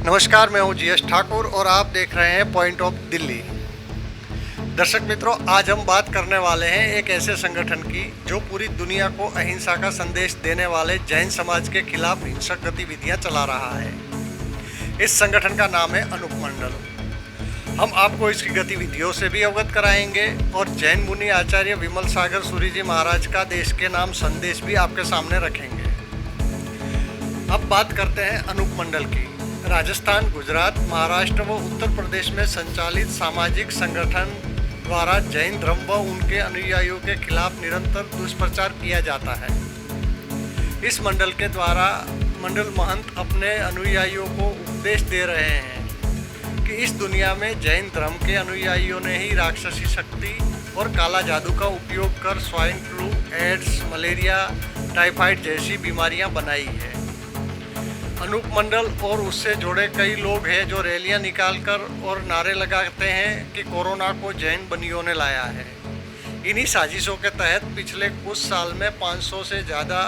नमस्कार, मैं हूं जीएस ठाकुर और आप देख रहे हैं पॉइंट ऑफ दिल्ली। दर्शक मित्रों, आज हम बात करने वाले हैं एक ऐसे संगठन की जो पूरी दुनिया को अहिंसा का संदेश देने वाले जैन समाज के खिलाफ हिंसक गतिविधियां चला रहा है। इस संगठन का नाम है अनूप मंडल। हम आपको इसकी गतिविधियों से भी अवगत कराएंगे और जैन मुनि आचार्य विमल सागर सूरी जी महाराज का देश के नाम संदेश भी आपके सामने रखेंगे। अब बात करते हैं अनूप मंडल की। राजस्थान, गुजरात, महाराष्ट्र व उत्तर प्रदेश में संचालित सामाजिक संगठन द्वारा जैन धर्म व उनके अनुयायियों के खिलाफ निरंतर दुष्प्रचार किया जाता है। इस मंडल के द्वारा मंडल महंत अपने अनुयायियों को उपदेश दे रहे हैं कि इस दुनिया में जैन धर्म के अनुयायियों ने ही राक्षसी शक्ति और काला जादू का उपयोग कर swine flu, AIDS, malaria, typhoid जैसी बीमारियां बनाई है। अनूप मंडल और उससे जुड़े कई लोग हैं जो रैलियां निकालकर और नारे लगाते हैं कि कोरोना को जैन बनियों ने लाया है। इन्हीं साजिशों के तहत पिछले कुछ साल में 500 से ज़्यादा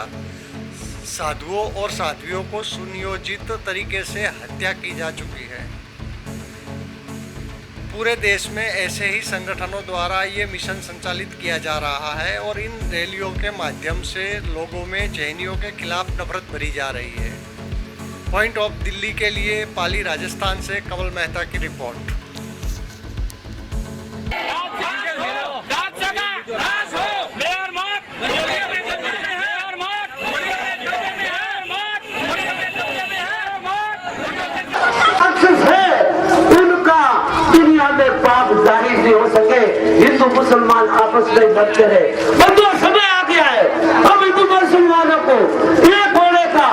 साधुओं और साध्वियों को सुनियोजित तरीके से हत्या की जा चुकी है। पूरे देश में ऐसे ही संगठनों द्वारा ये मिशन संचालित किया जा रहा है और इन रैलियों के माध्यम से लोगों में जैनियों के खिलाफ नफरत भरी जा रही है। पॉइंट ऑफ दिल्ली के लिए पाली, राजस्थान से कमल मेहता की रिपोर्ट। उनका दुनिया में पाप जाहिर नहीं हो सके। हिंदू मुसलमान आपस में लड़ते रहे। बंधुओं, समय आ गया है अब हिंदू मुसलमानों को एक होने का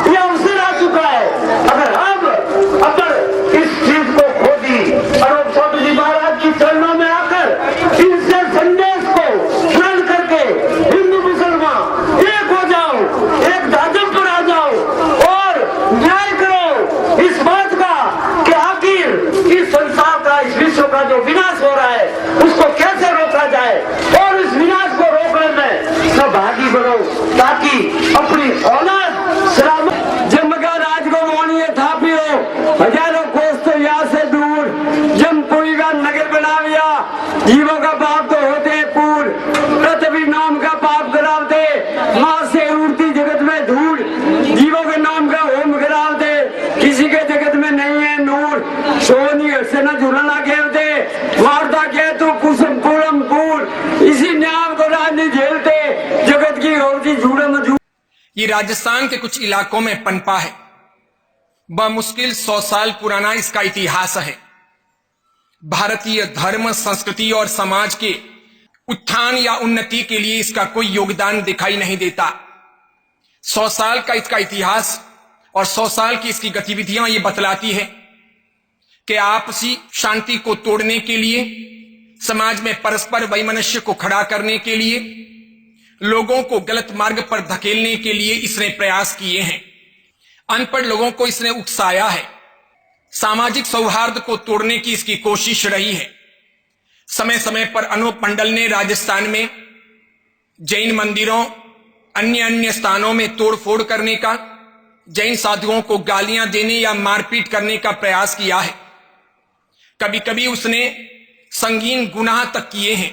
यह अवसर आ चुका है। अगर हम इस चीज को खोदी अनूप चौधरी जी महाराज की चरणों में आकर इनसे संदेश को ग्रहण करके हिंदू मुसलमान एक हो जाओ, एक दाजम पर आ जाओ और न्याय करो इस बात का कि आखिर इस संसार का, इस विश्व का जो विनाश हो रहा है उसको कैसे रोका जाए और इस विनाश को रोकने में सहभागी बनो ताकि अपनी औलाद सलामत। जमगा राज को मोनिए थापियो हजारों कोस तो यहाँ से दूर जम कोई का नगर बना लिया। जीवों का पाप तो होते हैं पूर, पृथ्वी नाम का पाप करावते, माँ से उड़ती जगत में धूल। जीवों के नाम का होम करावते, किसी के जगत में नहीं है नूर। सोनी से न जुड़ना कहते, वार्ता कह तो कुसुम पूरम पूर। इसी न्याय को राज नहीं झेलते, जगत की होती झूड़म झूठ। ये राजस्थान के कुछ इलाकों में पनपा है। बमुश्किल 100 साल पुराना इसका इतिहास है। भारतीय धर्म, संस्कृति और समाज के उत्थान या उन्नति के लिए इसका कोई योगदान दिखाई नहीं देता। 100 साल का इसका इतिहास और 100 साल की इसकी गतिविधियां ये बतलाती है कि आपसी शांति को तोड़ने के लिए, समाज में परस्पर वैमनस्य को खड़ा करने के लिए, लोगों को गलत मार्ग पर धकेलने के लिए इसने प्रयास किए हैं। अनपढ़ लोगों को इसने उकसाया है। सामाजिक सौहार्द को तोड़ने की इसकी कोशिश रही है। समय समय पर अनूप मंडल ने राजस्थान में जैन मंदिरों, अन्य स्थानों में तोड़फोड़ करने का, जैन साधुओं को गालियां देने या मारपीट करने का प्रयास किया है। कभी कभी उसने संगीन गुनाह तक किए हैं।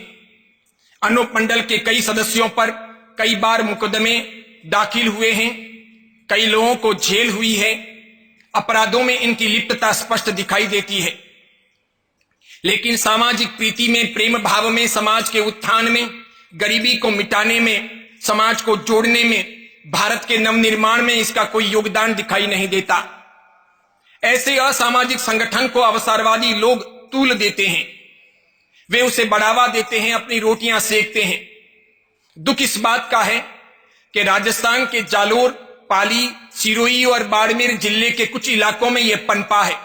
अनूप मंडल के कई सदस्यों पर कई बार मुकदमे दाखिल हुए हैं, कई लोगों को जेल हुई है। अपराधों में इनकी लिप्तता स्पष्ट दिखाई देती है। लेकिन सामाजिक प्रीति में, प्रेम भाव में, समाज के उत्थान में, गरीबी को मिटाने में, समाज को जोड़ने में, भारत के नवनिर्माण में इसका कोई योगदान दिखाई नहीं देता। ऐसे असामाजिक संगठन को अवसरवादी लोग तूल देते हैं, वे उसे बढ़ावा देते हैं, अपनी रोटियां सेकते हैं। दुख इस बात का है कि राजस्थान के जालोर, पाली, सिरोही और बाड़मेर जिले के कुछ इलाकों में यह पनपा है।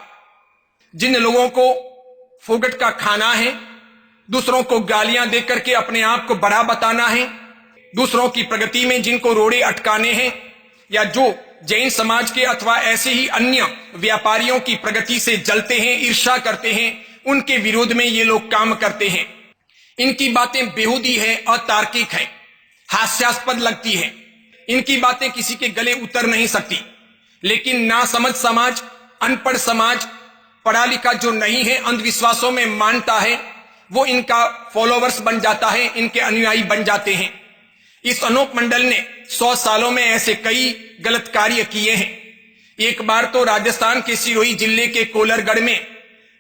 जिन लोगों को फोगट का खाना है, दूसरों को गालियां देकर के अपने आप को बड़ा बताना है, दूसरों की प्रगति में जिनको रोड़े अटकाने हैं, या जो जैन समाज के अथवा ऐसे ही अन्य व्यापारियों की प्रगति से जलते हैं, ईर्ष्या करते हैं, उनके विरोध में ये लोग काम करते हैं। इनकी बातें बेहूदी है, अतार्किक है, हास्यास्पद लगती है। इनकी बातें किसी के गले उतर नहीं सकती। लेकिन नासमझ समाज अनपढ़ समाज, पढ़ा लिखा जो नहीं है, अंधविश्वासों में मानता है, वो इनका फॉलोवर्स बन जाता है, इनके अनुयायी बन जाते हैं। इस अनूप मंडल ने 100 सालों में ऐसे कई गलत कार्य किए हैं। एक बार तो राजस्थान के सिरोही जिले के कोलरगढ़ में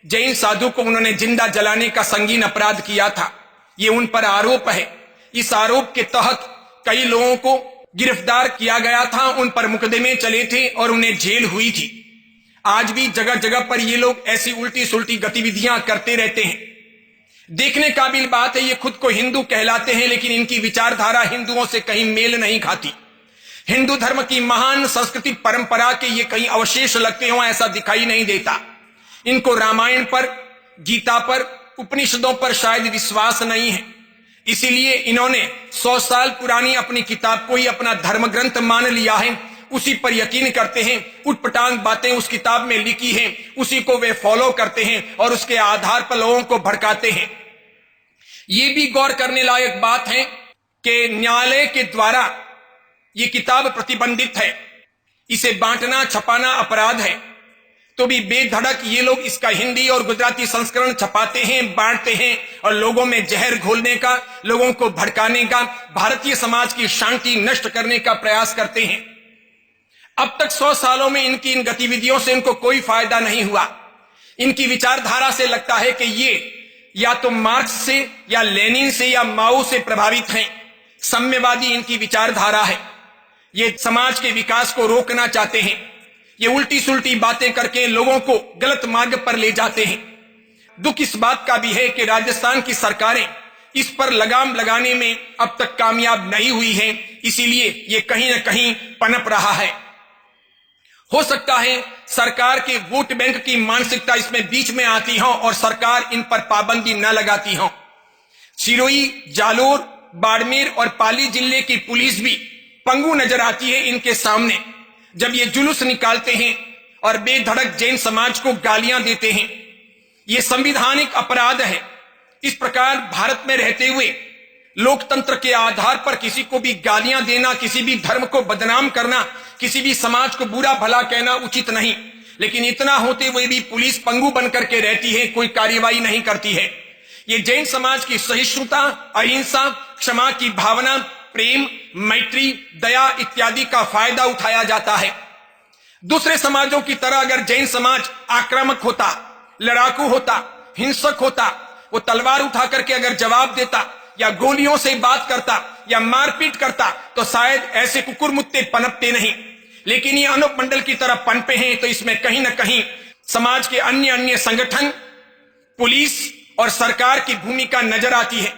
जैन साधु को उन्होंने जिंदा जलाने का संगीन अपराध किया था। ये उन पर आरोप है। इस आरोप के तहत कई लोगों को गिरफ्तार किया गया था, उन पर मुकदमे चले थे और उन्हें जेल हुई थी। आज भी जगह जगह पर ये लोग ऐसी उल्टी सुल्टी गतिविधियां करते रहते हैं। देखने काबिल बात है, ये खुद को हिंदू कहलाते हैं, लेकिन इनकी विचारधारा हिंदुओं से कहीं मेल नहीं खाती। हिंदू धर्म की महान संस्कृति परंपरा के ये कहीं अवशेष लगते हो, ऐसा दिखाई नहीं देता। इनको रामायण पर, गीता पर, उपनिषदों पर शायद विश्वास नहीं है, इसीलिए इन्होंने 100 साल पुरानी अपनी किताब को ही अपना धर्म ग्रंथ मान लिया है। उसी पर यकीन करते हैं, उटपटांग बातें उस किताब में लिखी हैं, उसी को वे फॉलो करते हैं और उसके आधार पर लोगों को भड़काते हैं। ये भी गौर करने लायक बात है कि न्यायालय के द्वारा ये किताब प्रतिबंधित है, इसे बांटना छपाना अपराध है, तो भी बेधड़क ये लोग इसका हिंदी और गुजराती संस्करण छपाते हैं, बांटते हैं और लोगों में जहर घोलने का, लोगों को भड़काने का, भारतीय समाज की शांति नष्ट करने का प्रयास करते हैं। अब तक 100 सालों में इनकी इन गतिविधियों से इनको कोई फायदा नहीं हुआ। इनकी विचारधारा से लगता है कि ये या तो मार्क्स से या लेनिन से या माओ से प्रभावित हैं। साम्यवादी इनकी विचारधारा है। ये समाज के विकास को रोकना चाहते हैं। ये उल्टी सुल्टी बातें करके लोगों को गलत मार्ग पर ले जाते हैं। दुख इस बात का भी है कि राजस्थान की सरकारें इस पर लगाम लगाने में अब तक कामयाब नहीं हुई हैं, इसीलिए ये कहीं न कहीं पनप रहा है। हो सकता है सरकार के वोट बैंक की मानसिकता इसमें बीच में आती हो और सरकार इन पर पाबंदी न लगाती हो। सिरोही, जालोर, बाड़मेर और पाली जिले की पुलिस भी पंगु नजर आती है इनके सामने, जब ये जुलूस निकालते हैं और बेधड़क जैन समाज को गालियां देते हैं। ये संवैधानिक अपराध है। इस प्रकार भारत में रहते हुए लोकतंत्र के आधार पर किसी को भी गालियां देना, किसी भी धर्म को बदनाम करना, किसी भी समाज को बुरा भला कहना उचित नहीं। लेकिन इतना होते हुए भी पुलिस पंगु बन करके रहती है, कोई कार्यवाही नहीं करती है। ये जैन समाज की सहिष्णुता, अहिंसा, क्षमा की भावना, प्रेम, मैत्री, दया इत्यादि का फायदा उठाया जाता है। दूसरे समाजों की तरह अगर जैन समाज आक्रामक होता, लड़ाकू होता, हिंसक होता, वो तलवार उठा करके अगर जवाब देता या गोलियों से बात करता या मारपीट करता तो शायद ऐसे कुकुर मुत्ते पनपते नहीं। लेकिन ये अनूप मंडल की तरह पनपे हैं, तो इसमें कहीं ना कहीं समाज के अन्य संगठन, पुलिस और सरकार की भूमिका नजर आती है।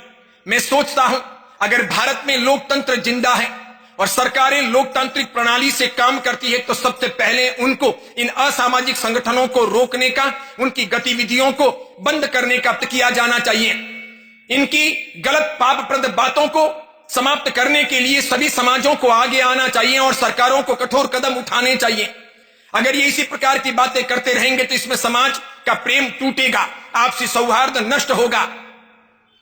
मैं सोचता हूं अगर भारत में लोकतंत्र जिंदा है और सरकारें लोकतांत्रिक प्रणाली से काम करती है तो सबसे पहले उनको इन असामाजिक संगठनों को रोकने का, उनकी गतिविधियों को बंद करने का किया जाना चाहिए। इनकी गलत पापप्रद बातों को समाप्त करने के लिए सभी समाजों को आगे आना चाहिए और सरकारों को कठोर कदम उठाने चाहिए। अगर ये इसी प्रकार की बातें करते रहेंगे तो इसमें समाज का प्रेम टूटेगा, आपसी सौहार्द नष्ट होगा।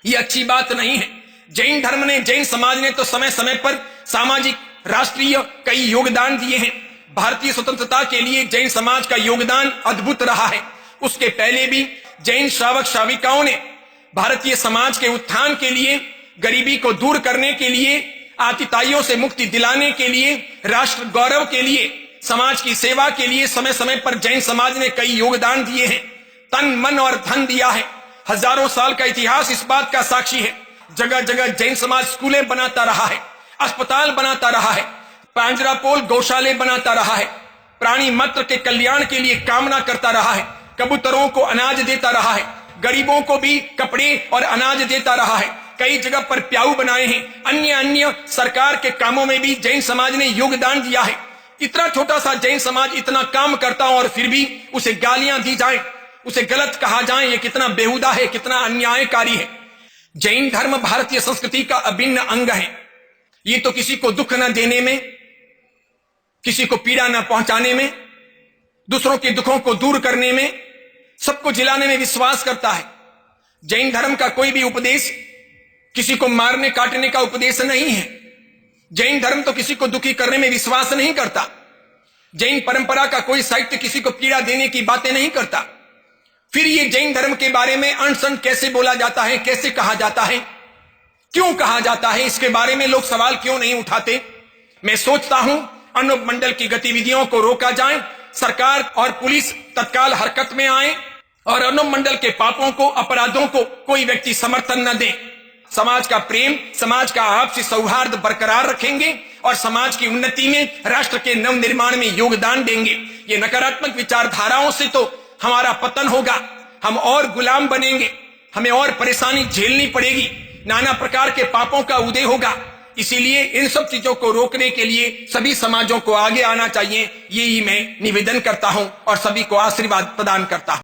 ये अच्छी बात नहीं है। जैन धर्म ने, जैन समाज ने तो समय समय पर सामाजिक, राष्ट्रीय कई योगदान दिए हैं। भारतीय स्वतंत्रता के लिए जैन समाज का योगदान अद्भुत रहा है। उसके पहले भी जैन श्रावक श्राविकाओं ने भारतीय समाज के उत्थान के लिए, गरीबी को दूर करने के लिए, आतिताइयों से मुक्ति दिलाने के लिए, राष्ट्र गौरव के लिए, समाज की सेवा के लिए समय समय पर जैन समाज ने कई योगदान दिए हैं। तन, मन और धन दिया है। हजारों साल का इतिहास इस बात का साक्षी है। जगह जगह जैन समाज स्कूलें बनाता रहा है, अस्पताल बनाता रहा है, पांजरापोल गौशाले बनाता रहा है, प्राणी मात्र के कल्याण के लिए कामना करता रहा है, कबूतरों को अनाज देता रहा है, गरीबों को भी कपड़े और अनाज देता रहा है, कई जगह पर प्याऊ बनाए हैं। अन्य सरकार के कामों में भी जैन समाज ने योगदान दिया है। इतना छोटा सा जैन समाज इतना काम करता और फिर भी उसे गालियां दी जाए, उसे गलत कहा जाए, ये कितना बेहुदा है, कितना अन्यायकारी है। जैन धर्म भारतीय संस्कृति का अभिन्न अंग है। ये तो किसी को दुख न देने में, किसी को पीड़ा न पहुंचाने में, दूसरों के दुखों को दूर करने में, सबको जिलाने में विश्वास करता है। जैन धर्म का कोई भी उपदेश किसी को मारने काटने का उपदेश नहीं है। जैन धर्म तो किसी को दुखी करने में विश्वास नहीं करता। जैन परंपरा का कोई साहित्य किसी को पीड़ा देने की बातें नहीं करता। फिर ये जैन धर्म के बारे में अनसन कैसे बोला जाता है, कैसे कहा जाता है, क्यों कहा जाता है, इसके बारे में लोग सवाल क्यों नहीं उठाते। मैं सोचता हूं अनुप मंडल की गतिविधियों को रोका जाए, सरकार और पुलिस तत्काल हरकत में आए और अनुप मंडल के पापों को, अपराधों को कोई व्यक्ति समर्थन न दे। समाज का प्रेम, समाज का आपसी सौहार्द बरकरार रखेंगे और समाज की उन्नति में, राष्ट्र के नव निर्माण में योगदान देंगे। ये नकारात्मक विचारधाराओं से तो हमारा पतन होगा, हम और गुलाम बनेंगे, हमें और परेशानी झेलनी पड़ेगी, नाना प्रकार के पापों का उदय होगा। इसीलिए इन सब चीजों को रोकने के लिए सभी समाजों को आगे आना चाहिए, यही मैं निवेदन करता हूं और सभी को आशीर्वाद प्रदान करता हूं।